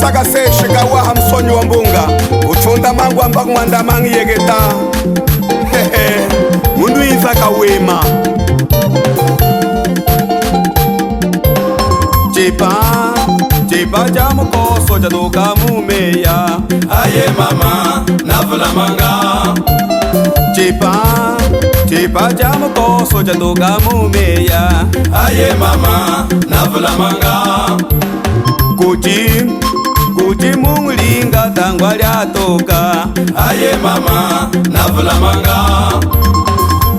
saka seshi kawa hamsonyi wa mbunga uchunda mangu amba kumanda mangi yegeta mundu iza kawema Chipa cha mukoso cha duka mumeya aye mama navula manga. Chipa cha mukoso cha duka mumeya aye mama navula manga. Kuti mungulinga tangwa lya toka aye mama navula manga.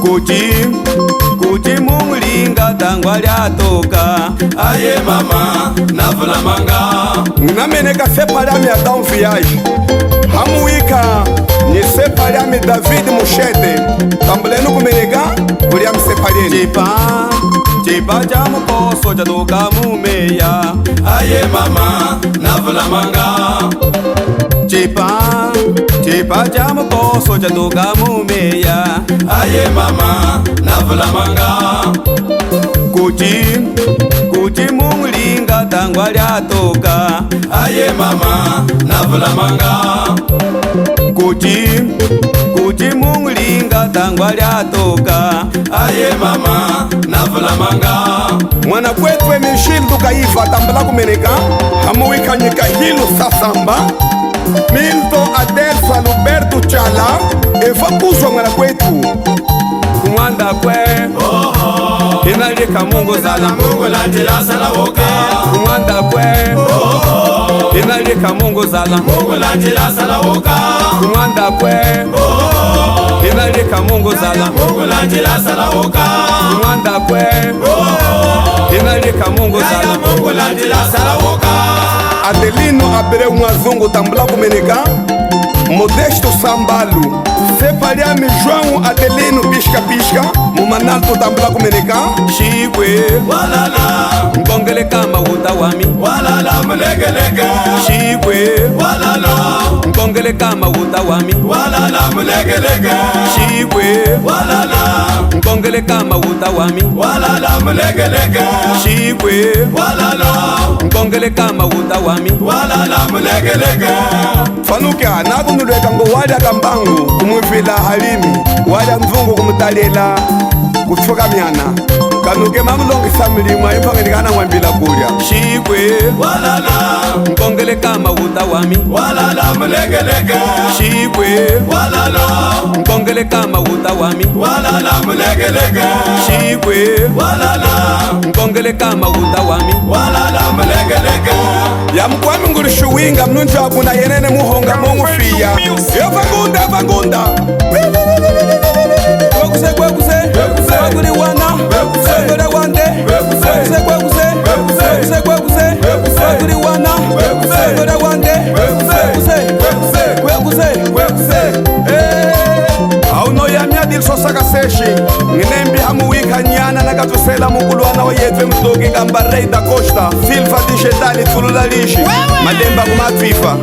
Kuti mungulinga tangwa lya toka aye mama navula manga. Nameneka sepaliami ya Down Village hamuwika ni sepaliami David Mushete tambulenu kumeneka kuliami sepalieni Chipa cha mukoso cha duka mumeya aye mama navula manga. Chipa cha mukoso cha duka mumeya aye mama navula manga. Kuti mungulinga tangwa lya toka aye mama navula manga. Kuti mungulinga tangwa lya toka aye mama navula manga. Mwana kwetu emishili tukaifa tambala kumeneka hamuwika nyika hilu sasamba Milton Adelso Alberto Chala eva kuzwa mwana kwetu kumwanda kwe inalika Mungu zala Mungu landila sala woka. kumwanda kwe inalika Mungu zala Mungu landila sala woka. kumwanda kwe inalika Mungu zala Mungu landila sala woka. kumwanda kwe inalika Mungu zala Mungu landila sala woka. Adelino Abreu Mwazungu tambula kumeneka Modesto Sambalu sepaliami João Adelino Pisca mumanalto tambula kumeneka Shigwe walala Ngongele kama uta wami walala mulegelege. Shigwe walala Ngongele kama uta wami walala mulegelege. Shigwe walala Ngongele kama uta wami walala mulegelege. Shigwe walala Ngongele kama uta wami walala mulegelege. Fanuka nakunulweka ngo walya kambangu kumwifila halimi walya mzungu kumutalela kuchoka myana kanuke mamulongisa milima ipangenikana mwambila kulya Shigwe walala Ngongele kama uta wami walala mulegelege. Shigwe walala Ngongele kama uta wami walala mulegelege. Shigwe walala Ngongele kama uta wami walala mulegelege. ya mkwami ngulishuwinga mnunja akuna yenene muhonga mongufiya evangunda kwekuse kwekuli wana kwekule wande kwekuse kwekuli wana kwekule wande kwekuse auno yamya dilso saka seshi nginembi hamuwika nyana nakatusela mukulwana wayetwe mtoki kamba Rei da Costa Silva digitali tulula lishi mademba kumatwifa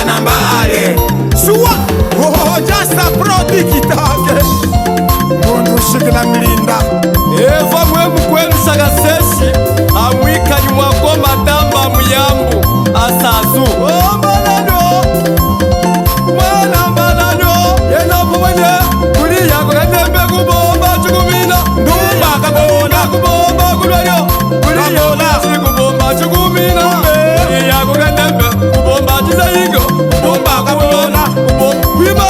anamba ale suwa jasta prodikitake mundu shikila milinda eva mwemu kwelu saka seshi amwika nyumwako matamba muyambu asazu mwanambalano yenapo mwenye kuli yako katembe kubomba chukumina ndumbaka kona kubomba kulwalyo kuli yako kubomba chukumina yako katembe kubomba chizayigo kubomba kabona wima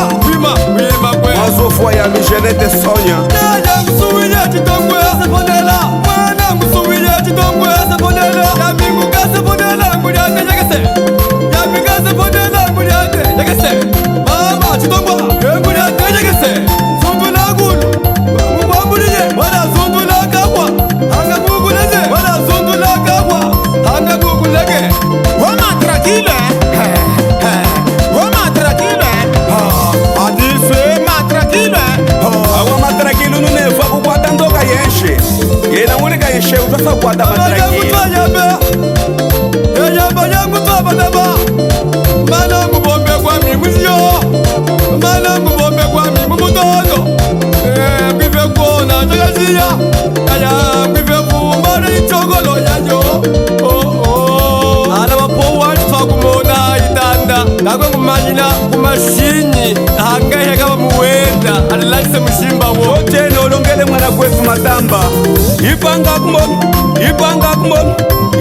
kwe mazofwa ya mijenete sonya naya ngusuwile chitongwe sepondela mwana ngusuwile chitongwe sepondela yamingu kasepondela ngulyate jekese yamingu kasepondela ngulyate jekese mama chitongwa ngulyate jekese zungula gulu mubambuliye wala zungula kabwa Mashinyi hangaye kama muwenda alilakise mshimba wo Otene olongele mwana kwefu Matamba. Ipanga kumon, ipanga kumon,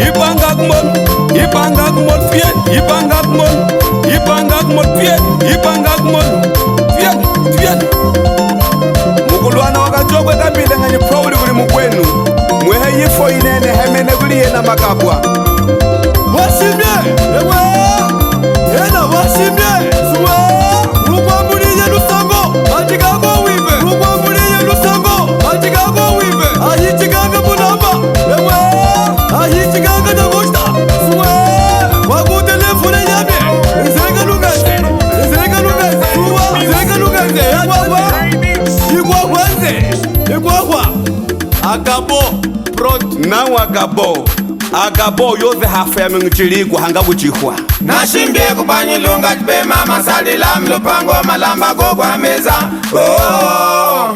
ipanga kumon, ipanga kumon fiet, ipanga kumon, ipanga kumon fiet, ipanga kumon fiet, fiet. Mukulwana wakachokwe kabile ngani proud kuli mukwenu. Mwehe yifo inene hemene kuli yena makapwa. Washimye, ewe, yena washimye, suwa, mukwamuliye lusango, achikago wive, mukwamuliye lusango, achikago wive, ahichikanga munamba, ewe, ahichikanga nagoshta, suwa, wakutele fune nyame, izereka lugaze, suwa, izereka lugaze, igwagwa, agabo, prot, Nawu agabo yoze hafa ya mngichiligwa hanga buchihwa. Nashimbie kupanyilunga Chibema masalila mlupango malamba kwa meza. Oh